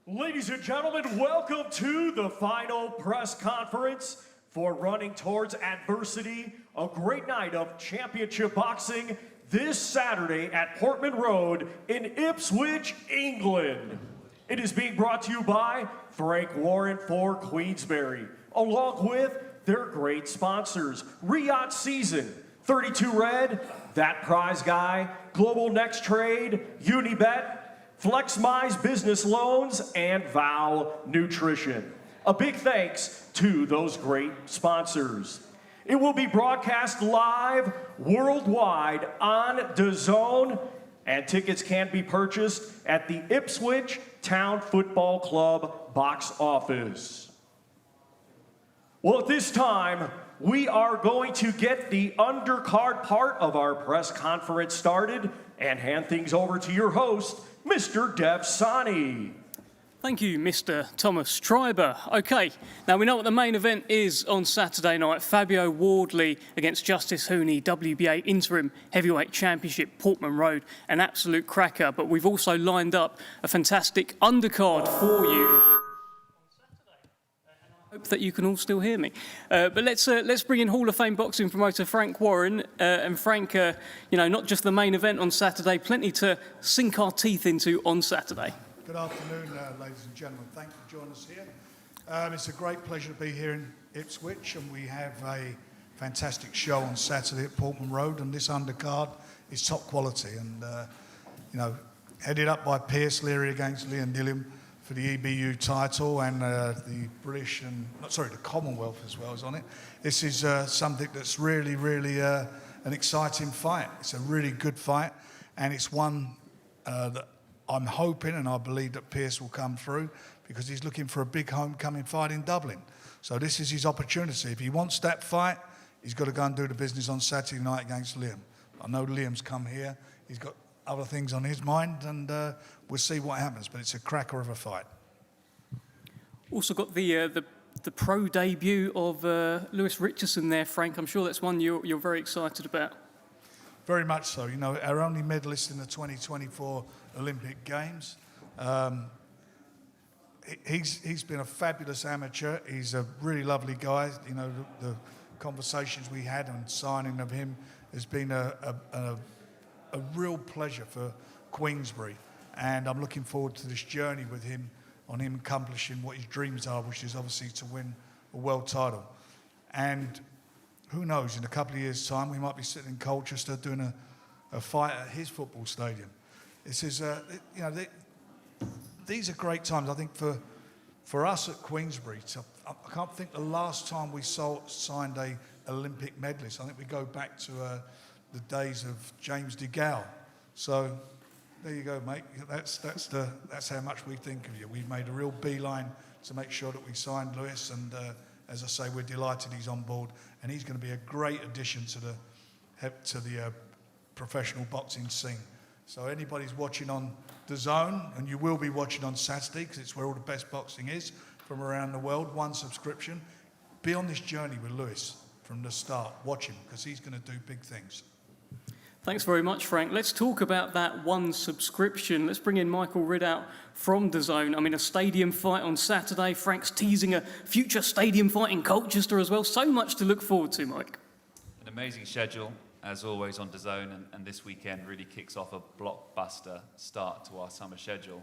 Ladies and gentlemen, welcome to the final press conference for Running Towards Adversity, a great night of championship boxing this Saturday at Portman Road in Ipswich, England. It is being brought to you by Frank Warren for Queensberry, along with their great sponsors, Riyadh Season, 32 Red, That Prize Guy, Global Next Trade, Unibet, FlexMize Business Loans, and Vow Nutrition. A big thanks to those great sponsors. It will be broadcast live worldwide on DAZN, and tickets can be purchased at the Ipswich Town Football Club box office. Well, at this time, we are going to get the undercard part of our press conference started and hand things over to your host, Mr. Dev Sani. Thank you, Mr. Thomas Treiber. Okay, now we know what the main event is on Saturday night. Fabio Wardley against Justis Huni, WBA Interim Heavyweight Championship, Portman Road. An absolute cracker, but we've also lined up a fantastic undercard for you. I hope that you can all still hear me. But let's bring in Hall of Fame boxing promoter Frank Warren. And Frank, not just the main event on Saturday, plenty to sink our teeth into on Saturday. Good afternoon, ladies and gentlemen. Thank you for joining us here. It's a great pleasure to be here in Ipswich, and we have a fantastic show on Saturday at Portman Road, and this undercard is top quality. And, headed up by Perez against Dillon for the EBU title, and the British and, the Commonwealth as well is on it. This is something that's really, really an exciting fight. It's a really good fight, and it's one that I'm hoping and I believe that Perez will come through, because he's looking for a big homecoming fight in Dublin. So this is his opportunity. If he wants that fight, he's got to go and do the business on Saturday night against Liam. I know Liam's come here. He's got other things on his mind, and we'll see what happens. But it's a cracker of a fight. Also got the pro debut of Lewis Richardson there, Frank. I'm sure that's one you're very excited about. Very much so. Our only medalist in the 2024 Olympic Games. He's been a fabulous amateur. He's a really lovely guy. The conversations we had and signing of him has been a real pleasure for Queensberry. And I'm looking forward to this journey with him, on him accomplishing what his dreams are, which is obviously to win a world title. And who knows, in a couple of years' time, we might be sitting in Colchester doing a fight at his football stadium. This is, these are great times. I think for us at Queensberry, I can't think the last time we signed a Olympic medalist. I think we go back to the days of James DeGale. So there you go, mate. That's how much we think of you. We've made a real beeline to make sure that we signed Lewis, and as I say, we're delighted he's on board, and he's going to be a great addition to the professional boxing scene. So anybody's watching on DAZN, and you will be watching on Saturday, because it's where all the best boxing is from around the world, one subscription. Be on this journey with Lewis from the start. Watch him, because he's going to do big things. Thanks very much, Frank. Let's talk about that one subscription. Let's bring in Michael Ridout from DAZN. I mean, a stadium fight on Saturday. Frank's teasing a future stadium fight in Colchester as well. So much to look forward to, Mike. An amazing schedule, as always, on DAZN, and this weekend really kicks off a blockbuster start to our summer schedule.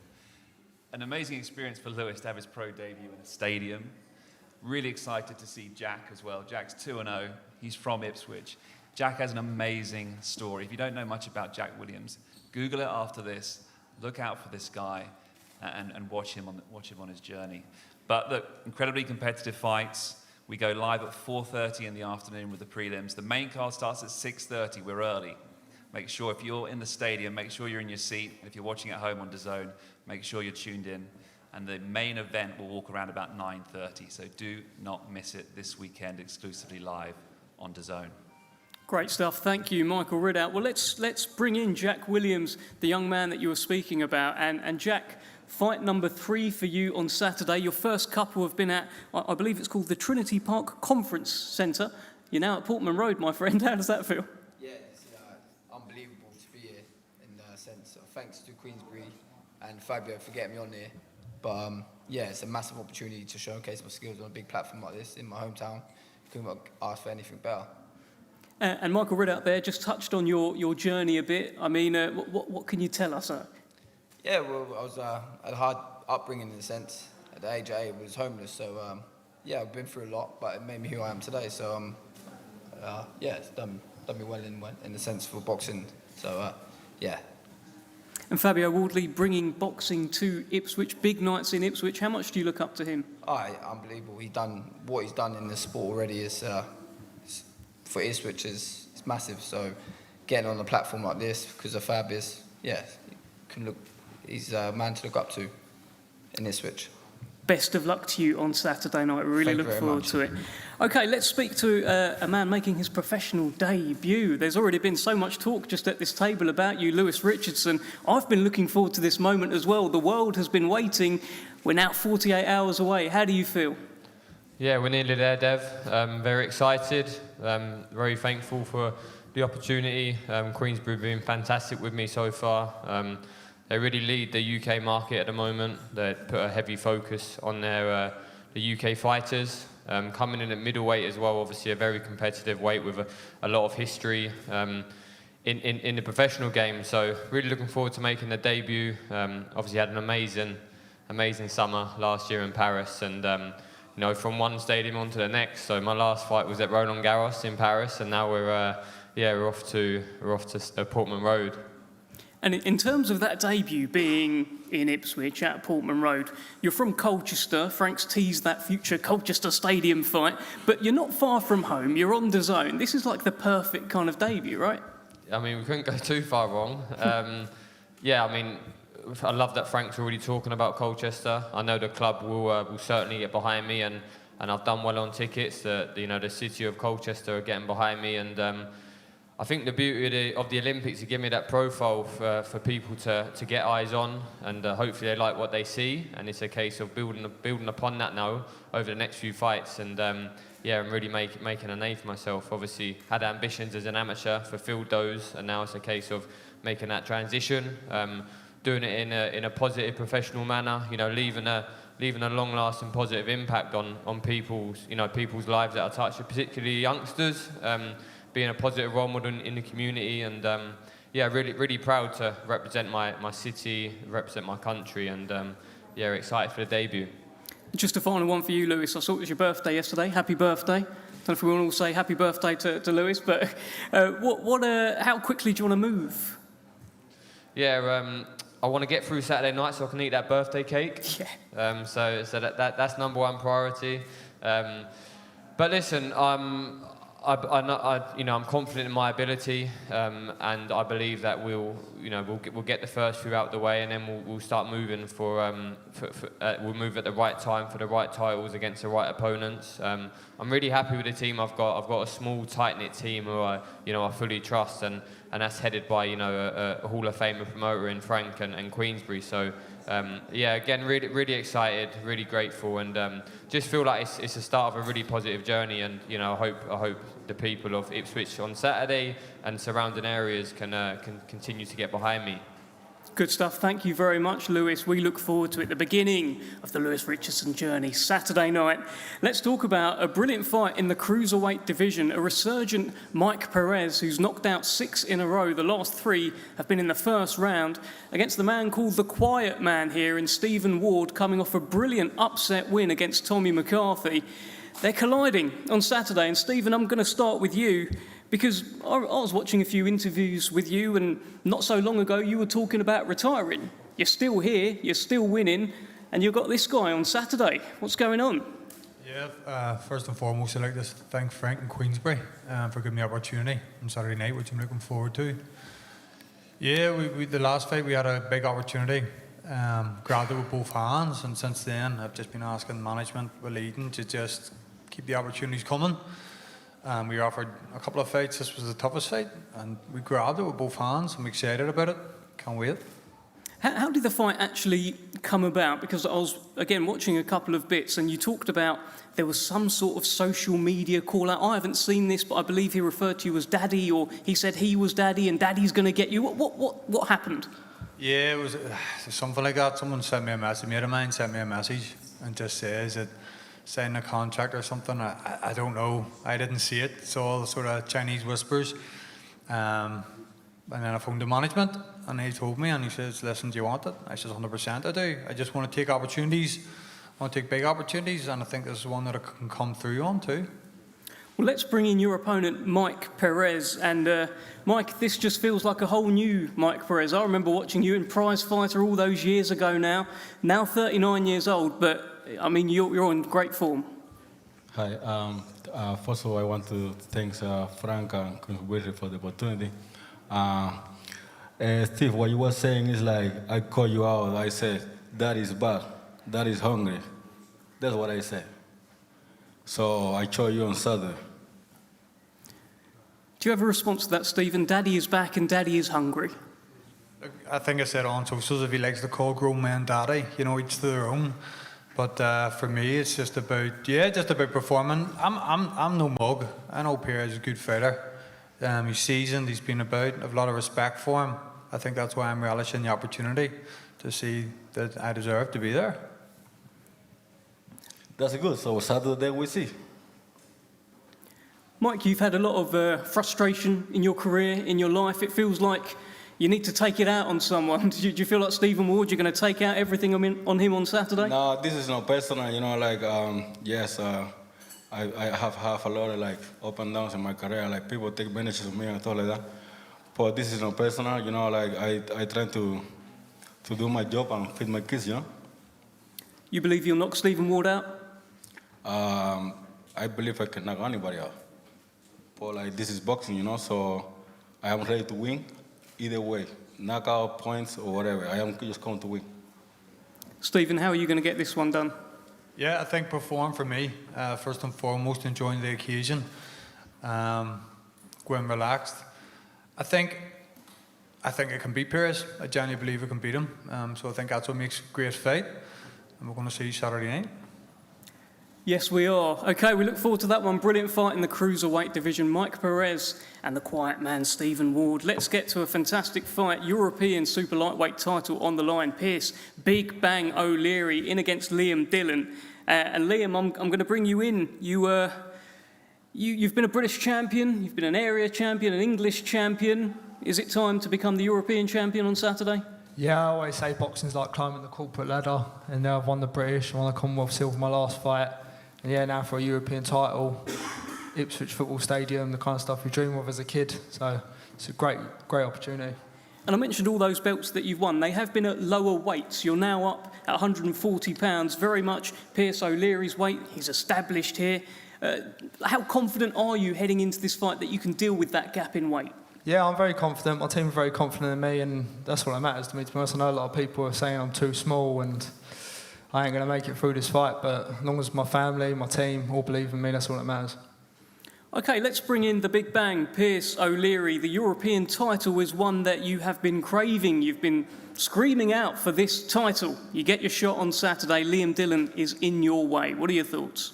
An amazing experience for Lewis to have his pro debut in a stadium. Really excited to see Jack as well. Jack's 2-0. He's from Ipswich. Jack has an amazing story. If you don't know much about Jack Williams, Google it after this. Look out for this guy and watch him on his journey. But look, incredibly competitive fights. We go live at 4:30 in the afternoon with the prelims. The main card starts at 6:30. We're early. Make sure if you're in the stadium, make sure you're in your seat. If you're watching at home on DAZN, make sure you're tuned in. And the main event will walk around about 9:30. So do not miss it this weekend, exclusively live on DAZN. Great stuff. Thank you, Michael Ridout. Well, let's bring in Jack Williams, the young man that you were speaking about. And Jack, fight number 3 for you on Saturday. Your first couple have been at, I believe it's called the Trinity Park Conference Centre. You're now at Portman Road, my friend. How does that feel? Yeah, it's unbelievable to be here in a sense. Thanks to Queensberry and Fabio for getting me on here. But yeah, it's a massive opportunity to showcase my skills on a big platform like this in my hometown. Couldn't ask for anything better. And Michael Ridout there just touched on your journey a bit. I mean, what can you tell us? Yeah, well, I had a hard upbringing in a sense. At the age of 8, I was homeless, so yeah, I've been through a lot, but it made me who I am today. So yeah, it's done me well in the sense for boxing. So yeah. And Fabio Wardley bringing boxing to Ipswich, big nights in Ipswich. How much do you look up to him? Unbelievable. What he's done in the sport already is for Ipswich is massive. So getting on a platform like this because of Fab is, yeah, he's a man to look up to in Ipswich. Best of luck to you on Saturday night. We really look forward to it. Okay, let's speak to a man making his professional debut. There's already been so much talk just at this table about you, Lewis Richardson. I've been looking forward to this moment as well. The world has been waiting. We're now 48 hours away. How do you feel? Yeah, we're nearly there, Dev. Very excited. Very thankful for the opportunity. Queensberry have been fantastic with me so far. They really lead the UK market at the moment. They put a heavy focus on the UK fighters. Coming in at middleweight as well, obviously a very competitive weight with a lot of history in the professional game. So really looking forward to making the debut. Obviously had an amazing summer last year in Paris, and you know, from one stadium on to the next. So my last fight was at Roland Garros in Paris, and now we're off to Portman Road. And in terms of that debut being in Ipswich at Portman Road, you're from Colchester. Frank's teased that future Colchester Stadium fight, but you're not far from home. You're on DAZN. This is like the perfect kind of debut, right? I mean, we couldn't go too far wrong. Yeah, I mean, I love that Frank's already talking about Colchester. I know the club will certainly get behind me, and I've done well on tickets. The city of Colchester are getting behind me, and I think the beauty of the Olympics is give me that profile for people to get eyes on, and hopefully they like what they see, and it's a case of building upon that now over the next few fights, and yeah, I'm really making a name for myself. Obviously had ambitions as an amateur, fulfilled those, and now it's a case of making that transition, doing it in a positive professional manner, you know, leaving a long-lasting positive impact on people's lives that are touched, particularly youngsters. Being a positive role model in the community, and yeah, really proud to represent my city, represent my country, and yeah, excited for the debut. Just a final one for you, Lewis. I saw it was your birthday yesterday. Happy birthday. Don't know if we want to all say happy birthday to Lewis, but how quickly do you want to move? Yeah, I want to get through Saturday night so I can eat that birthday cake. Yeah. So that's number one priority. But listen, I'm confident in my ability, and I believe that we'll get the first few out the way, and then we'll start moving we'll move at the right time for the right titles against the right opponents. I'm really happy with the team I've got. I've got a small, tight-knit team who I fully trust, and that's headed by a Hall of Famer promoter in Frank and Queensberry. So yeah, again, really excited, really grateful, and just feel like it's the start of a really positive journey. And I hope the people of Ipswich on Saturday and surrounding areas can continue to get behind me. Good stuff. Thank you very much, Lewis. We look forward to it. The beginning of the Lewis Richardson journey, Saturday night. Let's talk about a brilliant fight in the cruiserweight division. A resurgent Mike Perez, who's knocked out 6 in a row. The last 3 have been in the first round, against the man called the Quiet Man here in Stephen Ward, coming off a brilliant upset win against Tommy McCarthy. They're colliding on Saturday. And Stephen, I'm going to start with you, because I was watching a few interviews with you, and not so long ago you were talking about retiring. You're still here, you're still winning, and you've got this guy on Saturday. What's going on? Yeah, first and foremost, I'd like to thank Frank and Queensberry for giving me the opportunity on Saturday night, which I'm looking forward to. Yeah, we the last fight we had a big opportunity. Grabbed it with both hands, and since then I've just been asking management, with Eden, to just keep the opportunities coming. We offered a couple of fights. This was the toughest fight, and we grabbed it with both hands. I'm excited about it. Can't wait. How did the fight actually come about? Because I was, again, watching a couple of bits, and you talked about there was some sort of social media call out. I haven't seen this, but I believe he referred to you as Daddy, or he said he was Daddy and Daddy's going to get you. What happened? Yeah, it was something like that. Someone sent me a message. A mate of mine sent me a message and just says that sign a contract or something. I don't know. I didn't see it. It's all sort of Chinese whispers. And then I phoned the management and he told me and he says, listen, do you want it? I said, 100% I do. I just want to take opportunities. I want to take big opportunities and I think this is one that I can come through on too. Well, let's bring in your opponent, Mike Perez. And Mike, this just feels like a whole new Mike Perez. I remember watching you in Prize Fighter all those years ago now 39 years old, but I mean, you're in great form. Hi. First of all, I want to thank Frank and Queensberry for the opportunity. Steve, what you were saying is like, I call you out, I said, that is bad, that is hungry. That's what I said. So I show you on Saturday. Do you have a response to that, Stephen? Daddy is back and Daddy is hungry. I think I said on socials if he likes to call grown men daddy, you know, each to their own. But for me, it's just about performing. I'm no mug. I know Perez is a good fighter. He's seasoned. He's been about. I have a lot of respect for him. I think that's why I'm relishing the opportunity to see that I deserve to be there. That's good. So Saturday we see. Mike, you've had a lot of frustration in your career, in your life. It feels like you need to take it out on someone. Do you feel like Stephen Ward, you're going to take out everything on him on Saturday? No, this is not personal. You know, like, yes, I have a lot of, like, up and downs in my career. Like, people take advantage of me and stuff like that. But this is not personal. You know, like, I try to do my job and feed my kids, you know? You believe you'll knock Stephen Ward out? I believe I can knock anybody out. But, like, this is boxing, you know? So I am ready to win. Either way, knockout, points, or whatever. I am just going to win. Stephen, how are you going to get this one done? Yeah, I think perform for me. First and foremost, enjoying the occasion. Going relaxed. I think I can beat Perez. I genuinely believe I can beat him. So I think that's what makes a great fight. And we're going to see Saturday night. Yes, we are. OK, we look forward to that one. Brilliant fight in the cruiserweight division. Mike Perez and the quiet man, Stephen Ward. Let's get to a fantastic fight. European super lightweight title on the line. Pierce, Big Bang O'Leary in against Liam Dillon. And Liam, I'm going to bring you in. You've been a British champion. You've been an area champion, an English champion. Is it time to become the European champion on Saturday? Yeah, I always say boxing's like climbing the corporate ladder. And now I've won the British, I won the Commonwealth Silver my last fight. And yeah, now for a European title, Ipswich Football Stadium, the kind of stuff you dream of as a kid. So it's a great opportunity. And I mentioned all those belts that you've won. They have been at lower weights. You're now up at 140 pounds, very much Pierce O'Leary's weight. He's established here. How confident are you heading into this fight that you can deal with that gap in weight? Yeah, I'm very confident. My team are very confident in me, and that's what matters to me. To be honest, I know a lot of people are saying I'm too small and I ain't going to make it through this fight, but as long as my family, my team all believe in me, that's all that matters. OK, let's bring in the Big Bang, Pierce O'Leary. The European title is one that you have been craving. You've been screaming out for this title. You get your shot on Saturday. Liam Dillon is in your way. What are your thoughts?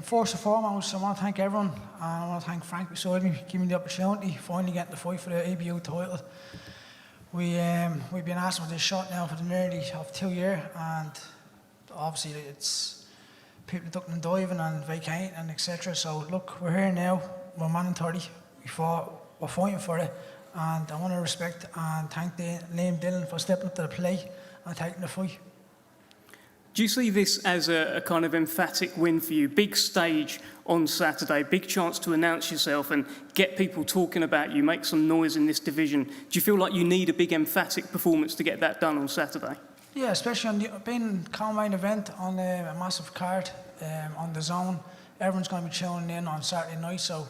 First and foremost, I want to thank everyone, and I want to thank Frank beside me, giving me the opportunity, finally getting the fight for the ABU title. We've been asking for this shot now for nearly 2 years, and obviously it's people ducking and diving and vacating and etc. So look, we're here now, we're man and 30, we're fighting for it, and I want to respect and thank Liam Dillon for stepping up to the plate and taking the fight. Do you see this as a kind of emphatic win for you? Big stage on Saturday, big chance to announce yourself and get people talking about you, make some noise in this division. Do you feel like you need a big emphatic performance to get that done on Saturday? Yeah, especially on being co-main event on a massive card on the zone. Everyone's going to be tuning in on Saturday night, so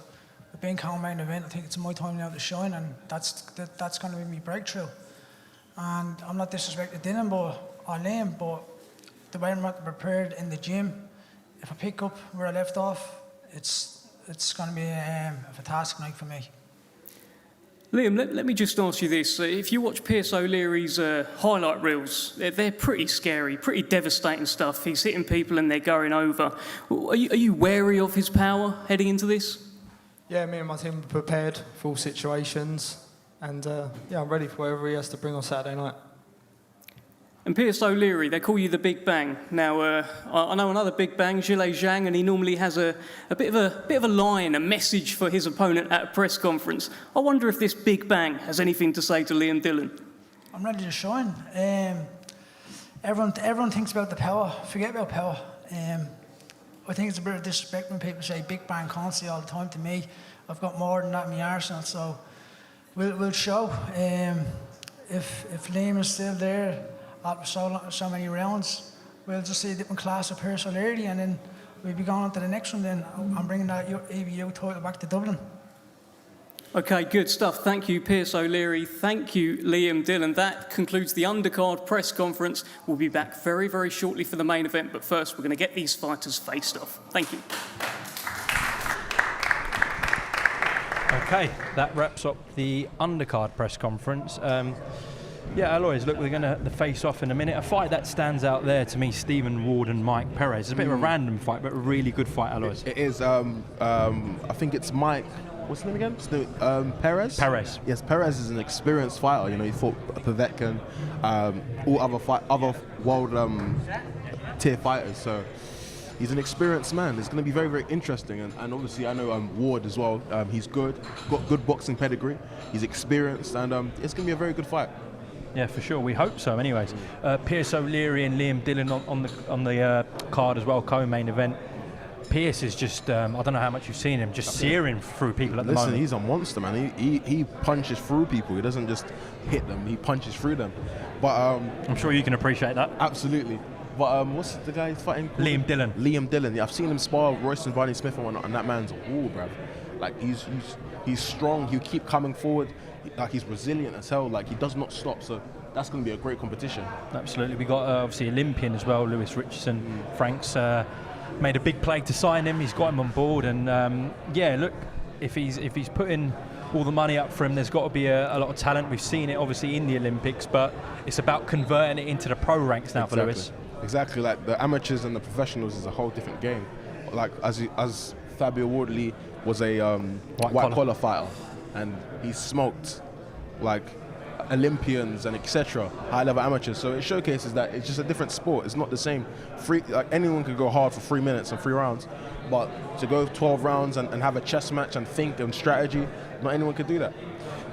being co-main event, I think it's my time now to shine, and that's going to be my breakthrough. And I'm not disrespecting Dillon or Liam, but the way I'm prepared in the gym, if I pick up where I left off, it's going to be a fantastic night for me. Liam, let me just ask you this. If you watch Pierce O'Leary's highlight reels, they're pretty scary, pretty devastating stuff. He's hitting people and they're going over. Are you wary of his power heading into this? Yeah, me and my team are prepared for all situations. And yeah, I'm ready for whatever he has to bring on Saturday night. And Pierce O'Leary, they call you the Big Bang. Now, I know another Big Bang, Zhilei Zhang, and he normally has a bit of a line, a message for his opponent at a press conference. I wonder if this Big Bang has anything to say to Liam Dillon. I'm ready to shine. Everyone thinks about the power. Forget about power. I think it's a bit of disrespect when people say Big Bang constantly all the time to me. I've got more than that in my arsenal, so we'll show. If Liam is still there after so many rounds, we'll just see a different class of Pierce O'Leary, and then we'll be going on to the next one. Then I'm bringing that ABU title back to Dublin. Okay, good stuff. Thank you, Pierce O'Leary. Thank you, Liam Dillon. That concludes the Undercard press conference. We'll be back very, very shortly for the main event, but first we're going to get these fighters faced off. Thank you. Okay, that wraps up the Undercard press conference. Yeah, Alois, look, we're going to face off in a minute. A fight that stands out there to me, Stephen Ward and Mike Perez. It's a bit of a random fight, but a really good fight, Alois. It is. I think it's Mike. What's his name again? Perez? Perez. Yes, Perez is an experienced fighter. You know, he fought Povetkin, all other world tier fighters. So he's an experienced man. It's going to be very, very interesting. And obviously, I know Ward as well. He's good, got good boxing pedigree. He's experienced, and it's going to be a very good fight. Yeah, for sure. We hope so. Anyways, Pierce O'Leary and Liam Dillon on the card as well, co-main event. Pierce is just, I don't know how much you've seen him, just searing through people at the moment. Listen, he's a monster, man. He punches through people. He doesn't just hit them, he punches through them. But I'm sure you can appreciate that. Absolutely. But what's the guy he's fighting called? Liam Dillon. Liam Dillon. Yeah, I've seen him spar Royston Barney Smith and whatnot, and that man's a wall, bruv. Like, he's strong. He'll keep coming forward. Like, he's resilient as hell. Like, he does not stop. So that's going to be a great competition. Absolutely. We got obviously Olympian as well, Lewis Richardson. Frank's made a big play to sign him. He's got him on board, and yeah, look, if he's putting all the money up for him, there's got to be a lot of talent. We've seen it obviously in the Olympics, but it's about converting it into the pro ranks now for Lewis. Exactly. Like, the amateurs and the professionals is a whole different game. Like, as Fabio Wardley was a white collar fighter, and he smoked like Olympians and etc. high level amateurs. So it showcases that it's just a different sport. It's not the same. Like, anyone could go hard for 3 minutes and 3 rounds, but to go 12 rounds and have a chess match and think and strategy, not anyone could do that.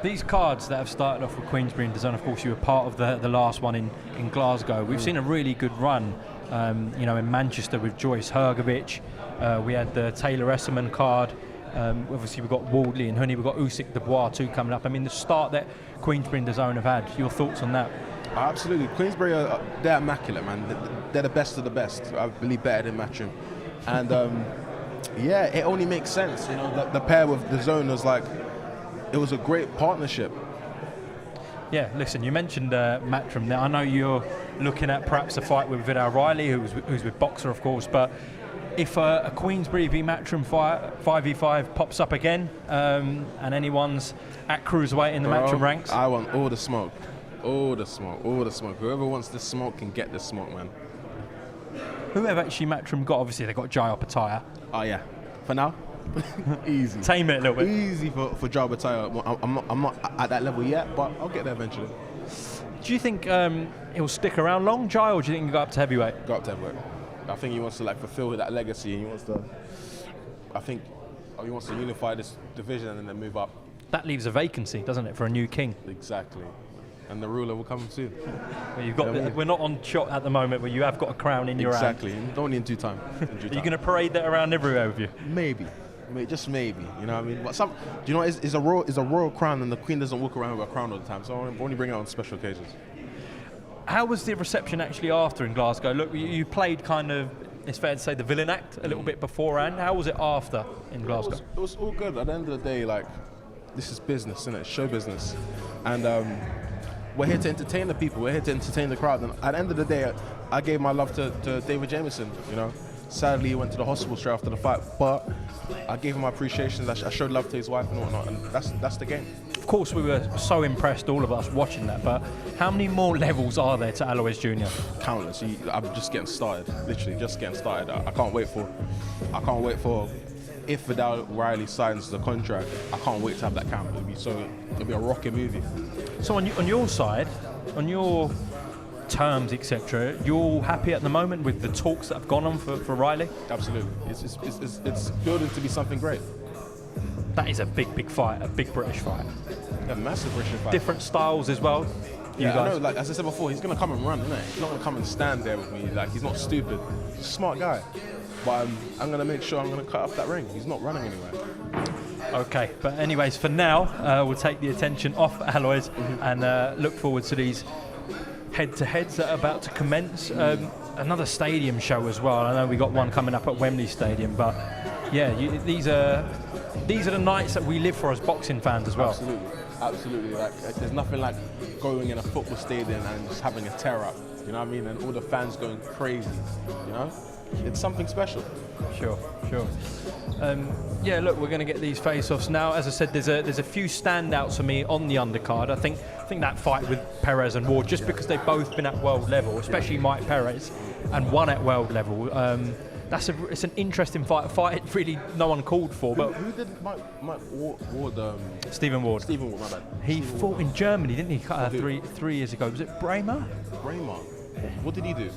These cards that have started off with Queensberry and Dillon, of course, you were part of the last one in Glasgow. We've seen a really good run, you know, in Manchester with Joyce Hergovich. We had the Taylor Esserman card. Obviously, we've got Wardley and Huni. We've got Usyk Dubois too coming up. I mean, the start that Queensberry and Dillon have had. Your thoughts on that? Absolutely. Queensberry, they're immaculate, man. They're the best of the best. I believe better than Matchroom. And yeah, it only makes sense. You know, the pair with DAZN was like, it was a great partnership. Yeah, listen, you mentioned Matchroom. Now, I know you're looking at perhaps a fight with Vidal Riley, who's with Boxer, of course, but if a Queensberry v Matchroom fight 5v5 pops up again, and anyone's at cruiserweight in the Matchroom ranks, I want all the smoke. All the smoke, all the smoke. Whoever wants the smoke can get the smoke, man. Who have actually Matchroom got? Obviously, they've got Jai Opataya. Oh, yeah. For now, easy. Tame it a little bit. Easy for Jai Opataya. I'm not at that level yet, but I'll get there eventually. Do you think he'll stick around long, Jai, or do you think he'll go up to heavyweight? Go up to heavyweight. I think he wants to like fulfill that legacy, and he wants to. I think he wants to unify this division and then move up. That leaves a vacancy, doesn't it, for a new king? Exactly. And the ruler will come soon. Well, you've got. We're not on shot at the moment, but you have got a crown in your hand. Exactly. Only in due time. Are you going to parade that around everywhere with you? Maybe. Just maybe. You know what I mean? But do you know, it's a royal crown, and the queen doesn't walk around with a crown all the time. So I only bring it on special occasions. How was the reception actually after in Glasgow? Look, you played kind of, it's fair to say, the villain act a little bit beforehand. How was it after in Glasgow? It was all good. At the end of the day, like, this is business, isn't it? Show business. And we're here to entertain the people. We're here to entertain the crowd. And at the end of the day, I gave my love to David Jameson, you know. Sadly, he went to the hospital straight after the fight, but I gave him my appreciation. I showed love to his wife and whatnot, and that's the game. Of course, we were so impressed, all of us, watching that, but how many more levels are there to Alois Jr.? Countless. I'm just getting started, literally just getting started. I can't wait for if Vidal Riley signs the contract, I can't wait to have that camp. It'll be a rocket movie. So on your side, on your terms, etc., you're all happy at the moment with the talks that have gone on for Riley? Absolutely. It's building to be something great. That is a big fight, a big British fight. A massive British fight. Different styles as well. Yeah, I know, like as I said before, he's gonna come and run, isn't he? He's not gonna come and stand there with me. Like, he's not stupid. He's a smart guy. But I'm gonna make sure I'm gonna cut off that ring. He's not running anywhere. Okay, but anyways, for now, we'll take the attention off Alloys and look forward to these head-to-heads that are about to commence. Another stadium show as well. I know we got one coming up at Wembley Stadium, but yeah, these are the nights that we live for as boxing fans as well. Absolutely. Like, there's nothing like going in a football stadium and just having a tear up. You know what I mean? And all the fans going crazy. You know, it's something special. Sure. Yeah, look, we're going to get these face-offs now. As I said, there's a few standouts for me on the undercard. I think that fight with Perez and Ward, just because they've both been at world level, especially Mike Perez, and won at world level. It's an interesting fight. A fight really no one called for. But who did Mike Ward? Stephen Ward. Stephen Ward, my bad. He fought in Germany, didn't he? Three years ago. Was it Bremer? What did he do?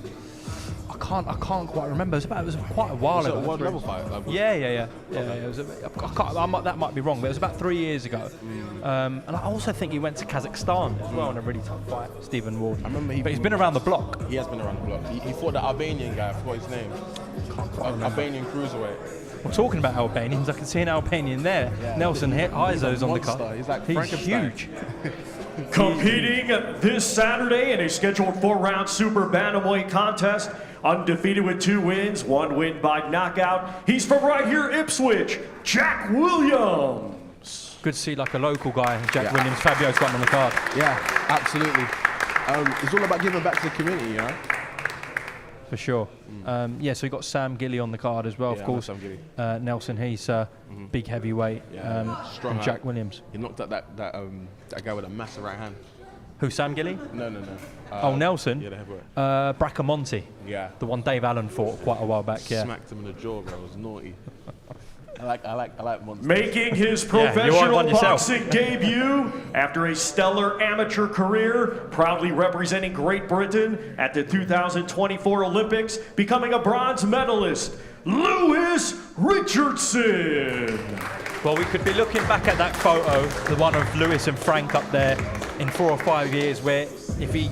I can't quite remember. It was quite a while ago. Was it a world level fight? Yeah. It was that might be wrong, but it was about 3 years ago. And I also think he went to Kazakhstan as well in a really tough fight, Stephen Ward. I remember but he's been around the block. He has been around the block. He fought the Albanian guy. I forgot his name. Albanian cruiserweight. Well, talking about Albanians, I can see an Albanian there. Yeah. Nelson Izo's on the card. He's huge. Competing this Saturday in a scheduled 4-round super bantamweight contest, undefeated with 2 wins, 1 win by knockout. He's from right here, Ipswich, Jack Williams. Good to see like a local guy, Jack Williams. Fabio's got him on the card. Yeah, absolutely. It's all about giving back to the community, you know. For sure. So you got Sam Gilly on the card as well, of course. Sam Gilly. Nelson Heath, big heavyweight. Strong. And Jack Williams. He knocked out that guy with a massive right hand. Who, Sam Gilly? No. Nelson? Yeah, the heavyweight. Bracamonte. Yeah. The one Dave Allen fought quite a while back, yeah. Smacked him in the jaw, bro. It was naughty. I like monsters. Making his professional boxing debut after a stellar amateur career, proudly representing Great Britain at the 2024 Olympics, becoming a bronze medalist, Lewis Richardson. Well, we could be looking back at that photo, the one of Lewis and Frank up there in 4 or 5 years, where if he,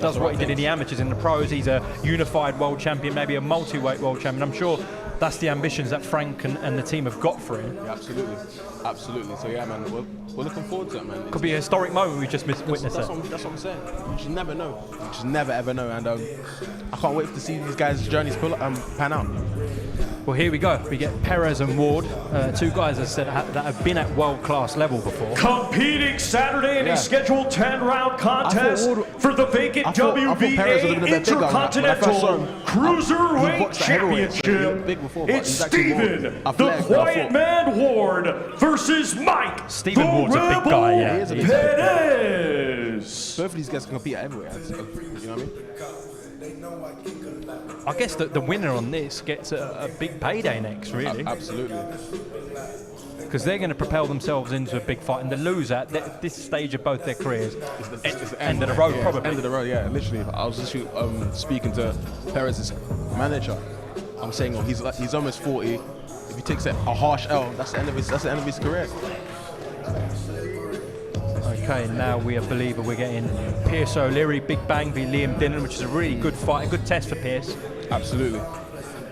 does what he did in the amateurs, in the pros, he's a unified world champion, maybe a multi-weight world champion. I'm sure that's the ambitions that Frank and the team have got for him. Yeah, absolutely. So yeah, man, we're looking forward to it, man. Could be a historic moment we just witnessed. That's what I'm saying. You just never know. You just never ever know, and I can't wait to see these guys' journeys pan out. Well, here we go. We get Perez and Ward, 2 guys that have been at world-class level before. Competing Saturday in a scheduled 10-round contest for the vacant WBA Intercontinental Cruiserweight Championship. It's Stephen, the Quiet Man Ward, versus Mike, Stephen Ward's a big guy, yeah. Perez. Both of these guys can compete at everywhere. You know what I mean? I guess that the winner on this gets a big payday next, really. Absolutely. Because they're going to propel themselves into a big fight, and the loser at this stage of both their carees, it's the end of the road, probably. End of the road, yeah, literally. I was literally speaking to Perez's manager. I'm saying, he's almost 40. If he takes a harsh L, that's the end of his career. Okay, now we believe we're getting Pierce O'Leary, Big Bang v Liam Dillon, which is a really good fight, a good test for Pierce. Absolutely.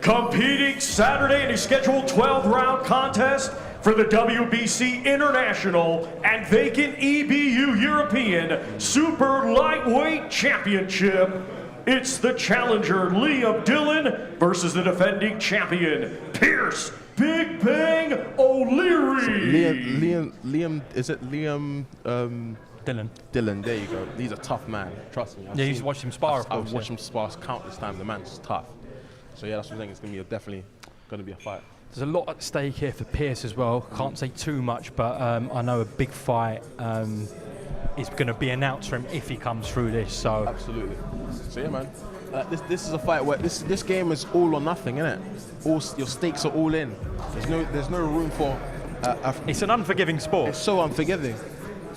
Competing Saturday in a scheduled 12-round contest for the WBC International and vacant EBU European Super Lightweight Championship. It's the challenger Liam Dillon versus the defending champion Pierce Big Bang O'Leary. Liam, is it Liam? Dillon. Dillon, there you go. He's a tough man, trust me. He's watched him spar. I've watched him spar countless times. The man's tough. So yeah, that's what I'm saying. It's definitely going to be a fight. There's a lot at stake here for Pierce as well. Can't say too much, but I know a big fight is going to be announced for him if he comes through this. So absolutely. So yeah, man. this is a fight where this game is all or nothing, isn't it? Your stakes are all in. There's no room for. It's an unforgiving sport. It's so unforgiving.